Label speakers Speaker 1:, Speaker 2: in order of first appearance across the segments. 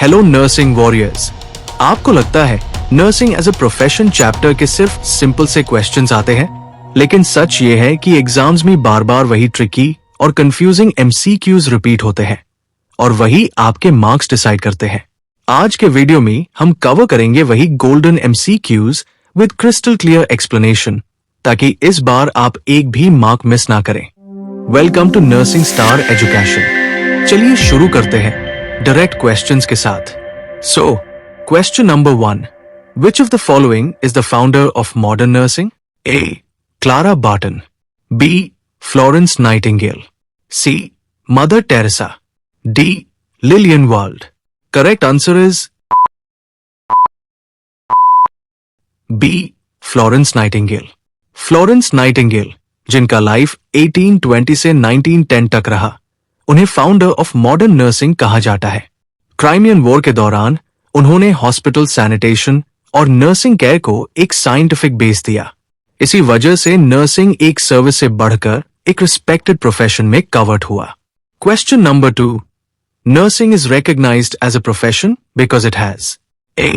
Speaker 1: Hello nursing warriors. आपको लगता है nursing as a profession chapter के सिर्फ सिंपल से क्वेश्चंस आते हैं, लेकिन सच ये है कि एग्जाम्स में बार बार वही ट्रिकी और कंफ्यूजिंग एमसीक्यूज रिपीट होते हैं और वही आपके मार्क्स डिसाइड करते हैं। आज के वीडियो में हम कवर करेंगे वही golden MCQs with crystal clear explanation, ताकि इस बार आप एक भी मार्क मिस ना करें। Welcome to nursing star education. चलिए शुरू करते हैं डायरेक्ट क्वेश्चंस के साथ। So question number 1, which of the following is the founder of modern nursing? A. Clara Barton, B. Florence Nightingale, C. Mother Teresa, D. Lillian Wald. Correct answer is B. Florence Nightingale. Florence Nightingale, जिनका life 1820 से 1910 तक रहा, उन्हें founder of modern nursing कहा जाता है। Crimean war के दौरान उन्होंने हॉस्पिटल सैनिटेशन और नर्सिंग केयर को एक साइंटिफिक बेस दिया। इसी वजह से नर्सिंग एक सर्विस से बढ़कर एक रिस्पेक्टेड प्रोफेशन में कवर्ड हुआ। Question number 2, nursing is recognized as a profession because it has A.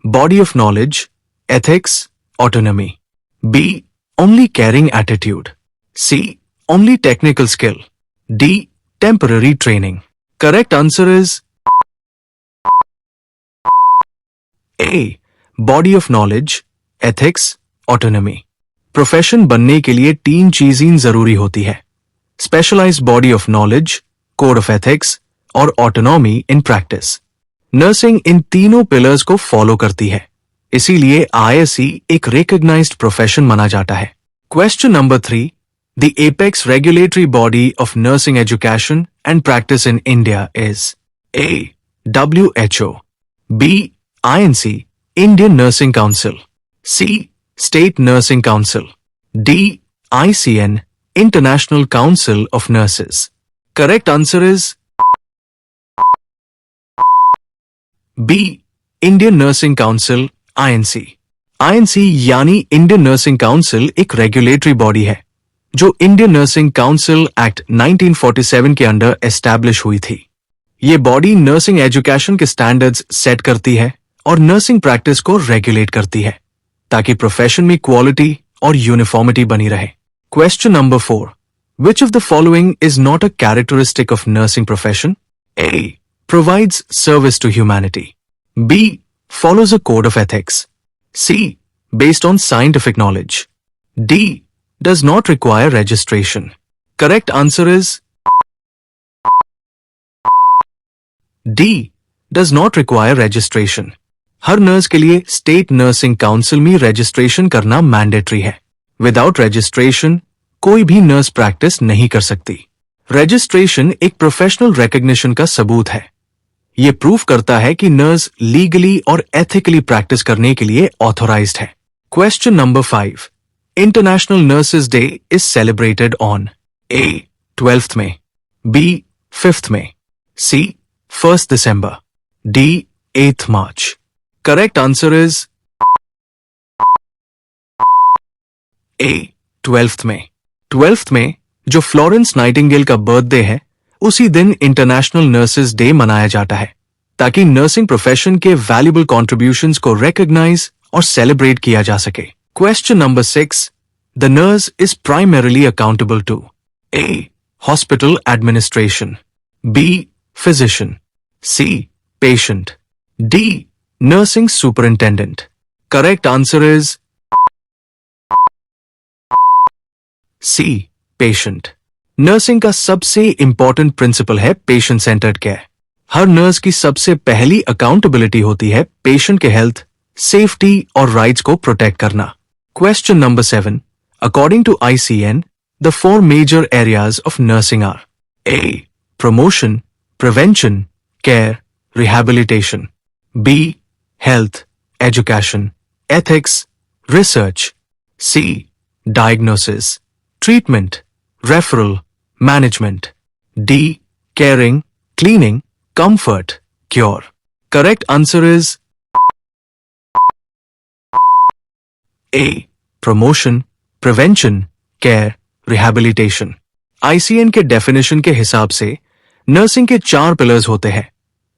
Speaker 1: Body of knowledge, ethics, autonomy, B. Only caring attitude, C. Only technical skill, D. Temporary training. Correct answer is A. Body of knowledge, ethics, autonomy. Profession बनने के लिए 3 चीजें जरूरी होती है: specialised body of knowledge, code of ethics और autonomy in practice. Nursing इन तीनों पिलर्स को फॉलो करती है, इसीलिए आईएससी एक रिकॉग्नाइज्ड प्रोफेशन माना जाता है। Question number 3, the apex regulatory body of nursing education and practice in India is A. WHO, B. INC, Indian Nursing Council, C. State Nursing Council, D. ICN, International Council of Nurses. Correct answer is B. Indian Nursing Council, INC. INC यानी Indian nursing council एक regulatory body है जो Indian nursing council act 1947 के under establish हुई थी। ये body nursing education के standards set करती है और नर्सिंग प्रैक्टिस को रेगुलेट करती है, ताकि प्रोफेशन में क्वालिटी और यूनिफॉर्मिटी बनी रहे। Question number 4, which of the following is not a characteristic of nursing profession? A. Provides service to humanity, B. Follows a code of ethics, C. Based on scientific knowledge, D. Does not require registration. Correct answer is D. Does not require registration. Her nurse के लिए state nursing council में registration करना mandatory है। Without registration कोई भी nurse practice नहीं कर सकती। रजिस्ट्रेशन एक प्रोफेशनल रिकॉग्निशन का सबूत है। ये प्रूफ करता है कि नर्स लीगली और एथिकली प्रैक्टिस करने के लिए ऑथोराइज्ड है। Question number 5, international nurses day is celebrated on A. 12th May, B. 5th May, C. 1st December, D. 8th March. Correct answer is A. 12th May. 12th May, जो Florence Nightingale का birthday है, उसी दिन international nurses day मनाया जाता है, ताकि nursing profession के वैल्यूबल कॉन्ट्रीब्यूशंस को रिकॉग्नाइज और सेलिब्रेट किया जा सके। Question number 6, the nurse is primarily accountable to A. Hospital administration, B. Physician, C. Patient, D. Nursing superintendent. Correct answer is C. Patient. Nursing का सबसे इंपॉर्टेंट प्रिंसिपल है patient centred care. हर nurse की सबसे पहली accountability होती है patient के health, safety और राइट्स को प्रोटेक्ट करना। Question number 7, according to ICN, the 4 major areas of nursing are A. Promotion, prevention, care, rehabilitation, B. Health, education, ethics, research, C. Diagnosis, treatment, referral, management, D. Caring, cleaning, comfort, cure. Correct answer is A. Promotion, prevention, care, rehabilitation. ICN के definition के हिसाब से nursing के 4 pillars होते हैं: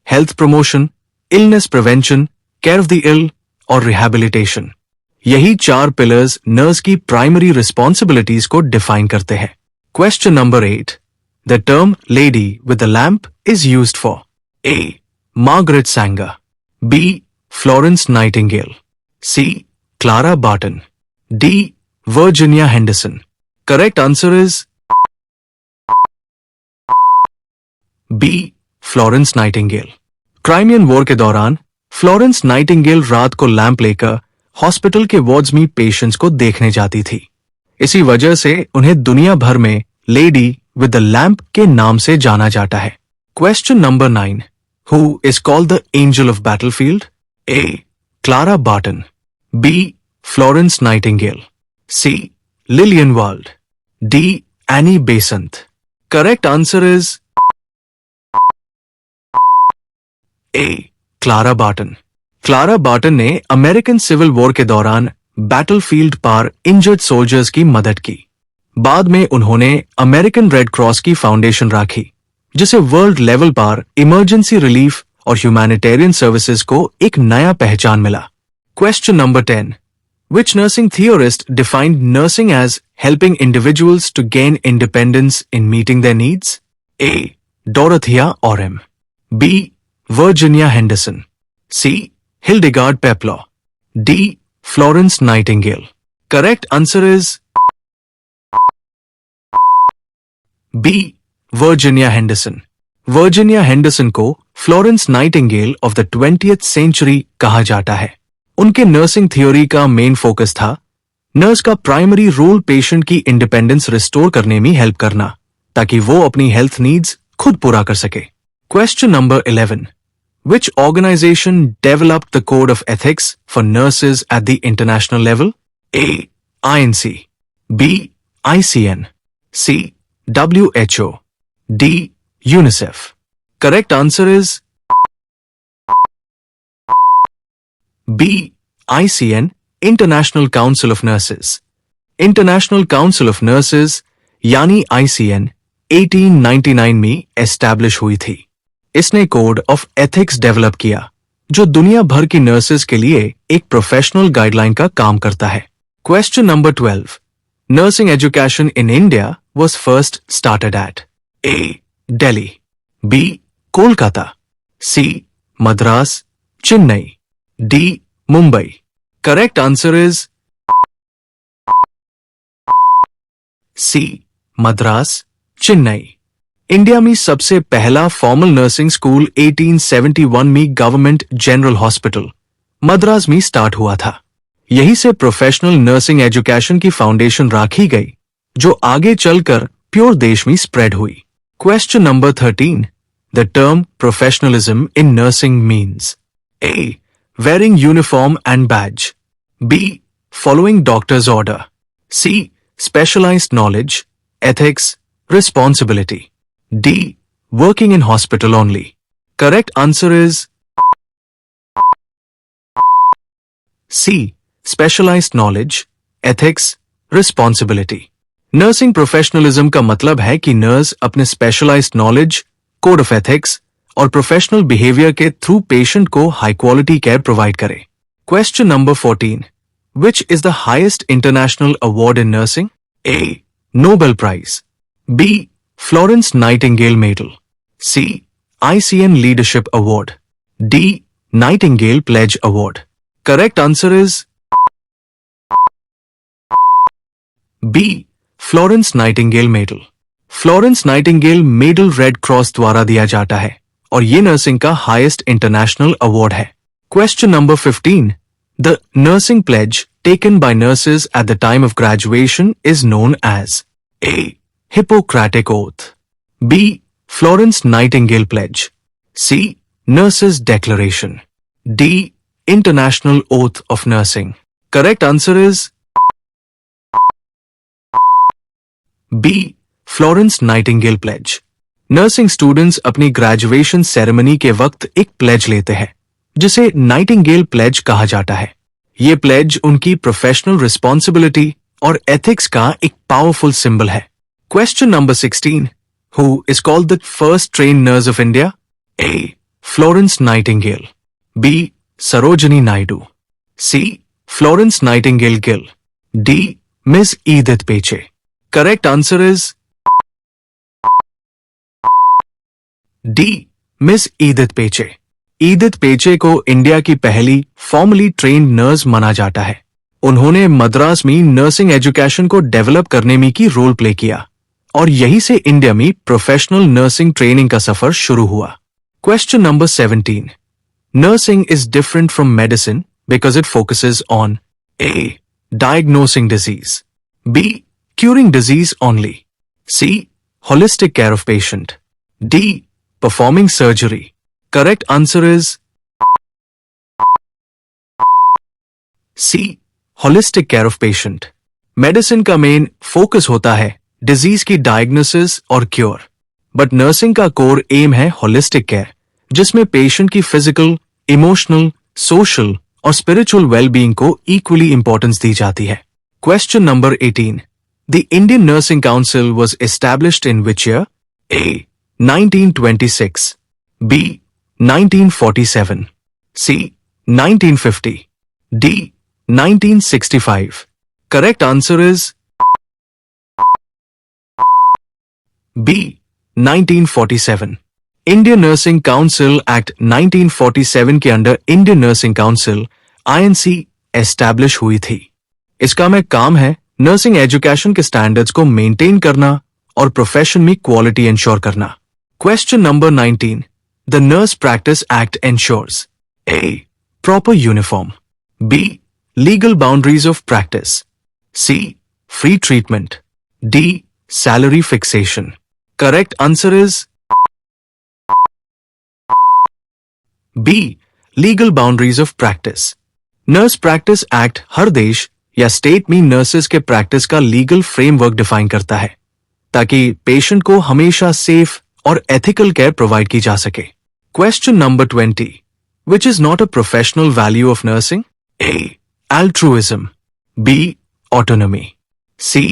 Speaker 1: health promotion, illness prevention, care of the ill और rehabilitation. यही 4 pillars nurse की प्राइमरी रिस्पॉन्सिबिलिटीज को डिफाइन करते हैं। Question number 8, the term lady with the lamp is used for A. Margaret Sanger, B. Florence Nightingale, C. Clara Barton, D. Virginia Henderson. Correct answer is B. Florence Nightingale. Crimean war के दौरान Florence Nightingale रात को lamp लेकर hospital के wards में patients को देखने जाती थी। इसी वजह से उन्हें दुनिया भर में लेडी विद द लैम्प के नाम से जाना जाता है। Question number 9, who is called the angel of battlefield? A. Clara Barton, B. Florence Nightingale, C. Lillian Wald, D. Annie Besant. Correct answer is A. Clara Barton. Clara Barton ने American civil war के दौरान battlefield पर injured soldiers की मदद की। बाद में उन्होंने अमेरिकन रेड क्रॉस की फाउंडेशन राखी, जिसे वर्ल्ड लेवल पर इमरजेंसी रिलीफ और ह्यूमैनिटेरियन सर्विसेज को एक नया पहचान मिला। Question number 10, which nursing theorist defined nursing as helping individuals to gain independence in meeting their needs? A. Dorothea Orem, B. Virginia Henderson, C. Hildegard Peplau, D. Florence Nightingale. Correct answer is B. Virginia Henderson. Virginia Henderson को Florence Nightingale of the 20th century कहा जाता है। उनके nursing theory का main focus था nurse का primary role patient की independence restore करने में हेल्प करना, ताकि वो अपनी हेल्थ नीड्स खुद पूरा कर सके। Question number 11, which organization developed the code of ethics for nurses at the international level? A. INC, B. ICN, C. WHO, D. UNICEF। Correct answer is B. ICN, International Council of Nurses। International Council of Nurses यानी ICN 1899 में establish हुई थी। इसने code of ethics develop किया, जो दुनिया भर की नर्सेज के लिए एक प्रोफेशनल गाइडलाइन का काम करता है। Question number 12, nursing education in India was first started at A. Delhi, B. Kolkata, C. Madras, Chennai, D. Mumbai. Correct answer is C. Madras, Chennai. India में सबसे पहला फॉर्मल नर्सिंग स्कूल 1871 में गवर्नमेंट जनरल हॉस्पिटल मद्रास में स्टार्ट हुआ था। यहीं से प्रोफेशनल नर्सिंग एजुकेशन की फाउंडेशन राखी गई, जो आगे चलकर प्योर देश में स्प्रेड हुई। Question number 13, the term professionalism in nursing means? A. wearing uniform and badge, B. following doctor's order, C. specialized knowledge, ethics, responsibility, D. working in hospital only। Correct answer is C. specialized knowledge, ethics, responsibility। Nursing professionalism का मतलब है कि nurse अपने specialized knowledge, code of ethics और professional behaviour के through patient को high quality care provide करे। Question number 14, which is the highest international award in nursing? A. Nobel prize, B. Florence Nightingale medal, C. ICN leadership award, D. Nightingale pledge award. Correct answer is B. Florence Nightingale medal. Florence Nightingale medal red cross द्वारा दिया जाता है और ये nursing का highest international award है। Question number 15, the nursing pledge taken by nurses at the time of graduation is known as A. Hippocratic oath, B. Florence Nightingale pledge, C. Nurses declaration, D. International oath of nursing. Correct answer is B. Florence Nightingale pledge. Nursing students अपनी graduation ceremony के वक्त एक pledge लेते हैं, जिसे Nightingale pledge कहा जाता है। ये प्लेज उनकी प्रोफेशनल रिस्पॉन्सिबिलिटी और एथिक्स का एक पावरफुल सिंबल है। Question number 16, who is called the first train nurse of India? A. Florence Nightingale, B. Sarojini Naidu. C. Florence Nightingale Gill. D. Miss Edith Peche. Correct answer is D. Miss Edith Peche. Edith Peche को India की पहली formally trained nurse माना जाता है। उन्होंने मद्रास में nursing education को develop करने में की रोल प्ले किया और यहीं से इंडिया में प्रोफेशनल नर्सिंग ट्रेनिंग का सफर शुरू हुआ। Question number 17. Nursing is different from medicine because it focuses on A. Diagnosing disease. B. Curing disease only. C. Holistic care of patient. D. Performing surgery. Correct answer is C. Holistic care of patient. Medicine का main focus होता है disease की diagnosis और cure, but nursing का core M है holistic care, जिसमें patient की physical, emotional, social और स्पिरिचुअल वेलबीइंग को इक्वली इंपॉर्टेंस दी जाती है। Question number 18. The Indian nursing council was established in which year? A. 1926. B. 1947. C. 1950. D. 1965. Correct answer is B. 1947. Indian nursing council act 1947 के under Indian nursing council INC establish हुई थी। इसका में काम है nursing education के standards को maintain करना और प्रोफेशन में क्वालिटी इंश्योर करना। Question number 19. The nurse practice act ensures A. Proper uniform. B. Legal boundaries of practice. C. Free treatment. D. Salary fixation. Correct answer is B. Legal boundaries of practice. Nurse practice act हर देश या state में nurses के practice का legal framework define करता है ताकि patient को हमेशा सेफ और एथिकल केयर प्रोवाइड की जा सके। Question number 20. Which is not a professional value of nursing? A. altruism. B. autonomy. C.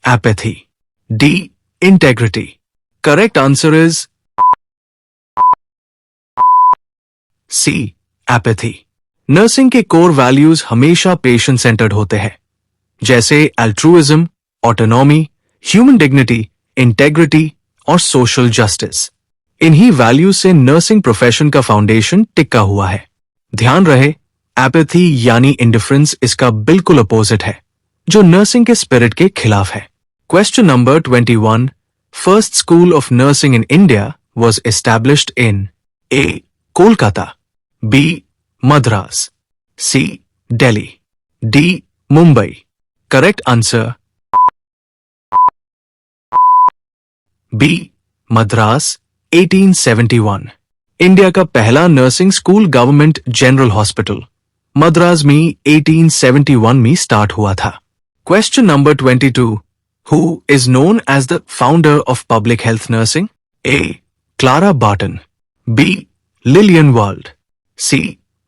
Speaker 1: apathy. D. integrity. Correct answer is C. apathy. Nursing के कोर वैल्यूज हमेशा patient centred होते हैं, जैसे altruism, autonomy, human dignity, integrity और social justice. इन्हीं values से nursing profession का foundation टिका हुआ है। ध्यान रहे, एपैथी यानी इंडिफरेंस इसका बिल्कुल अपोजिट है, जो नर्सिंग के स्पिरिट के खिलाफ है। Question number 21. First school of nursing in India was established in A. Kolkata. B. Madras. C. Delhi. D. Mumbai. Correct answer B. Madras 1871. India का पहला nursing school government general hospital Madras में 1871 में start हुआ था। Question number 22. Who is known as the founder of public health nursing? A. Clara Barton. B. Lillian Wald. C.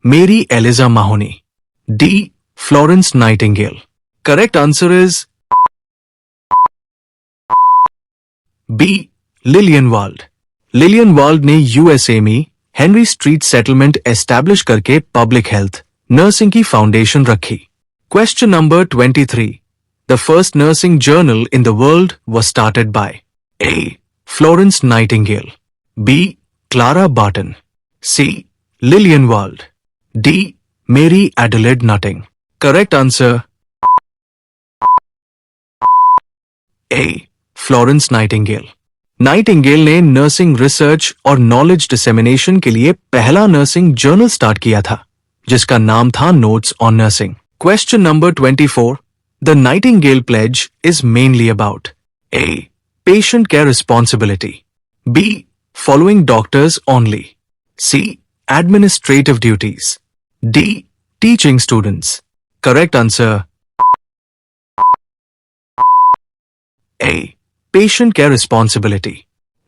Speaker 1: Mary Eliza Mahoney. D. Florence Nightingale. Correct answer is B. Lillian Wald. Lillian Wald ने USA में Henry street settlement establish करके public health nursing की foundation रखी। Question number 23. The first nursing journal in the world was started by A. Florence Nightingale. B. Clara Barton. C. Lillian Wald. D. Mary Adelaide Nutting. Correct answer A. Florence Nightingale. Nightingale ने nursing research और knowledge dissemination के लिए पहला nursing journal start किया था, जिसका नाम था notes on nursing. Question number 24. The Nightingale pledge is mainly about A. Patient care responsibility. B. Following doctors only. C. Administrative duties. D. Teaching students. Correct answer A. Patient care responsibility.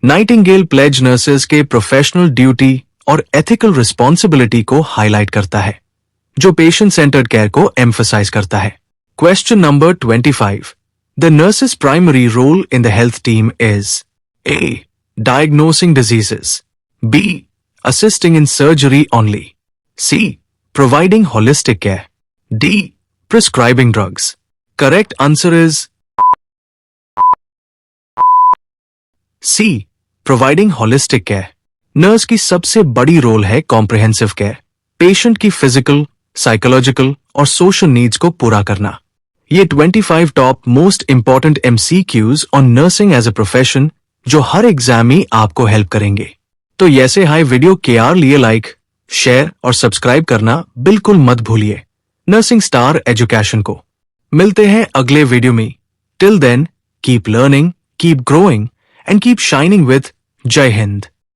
Speaker 1: Nightingale pledge nurses के professional duty और ethical responsibility को highlight करता है, जो patient centred care को emphasise करता है। Question number 25. The nurses primary role in the health team is A. Diagnosing diseases. B. Assisting in surgery only. C. Providing holistic care. D. Prescribing drugs. Correct answer is C. Providing holistic care. Nurse की सबसे बड़ी role है comprehensive care, patient की physical, psychological और social needs को पूरा करना। ये 25 top most important MCQs on nursing as a profession जो हर एग्जाम में आपको हेल्प करेंगे। तो ऐसे हाई वीडियो के लिए लाइक, शेयर और सब्सक्राइब करना बिल्कुल मत भूलिए नर्सिंग स्टार एजुकेशन को। मिलते हैं अगले वीडियो में। Till then keep learning, keep growing and keep shining with जय हिंद।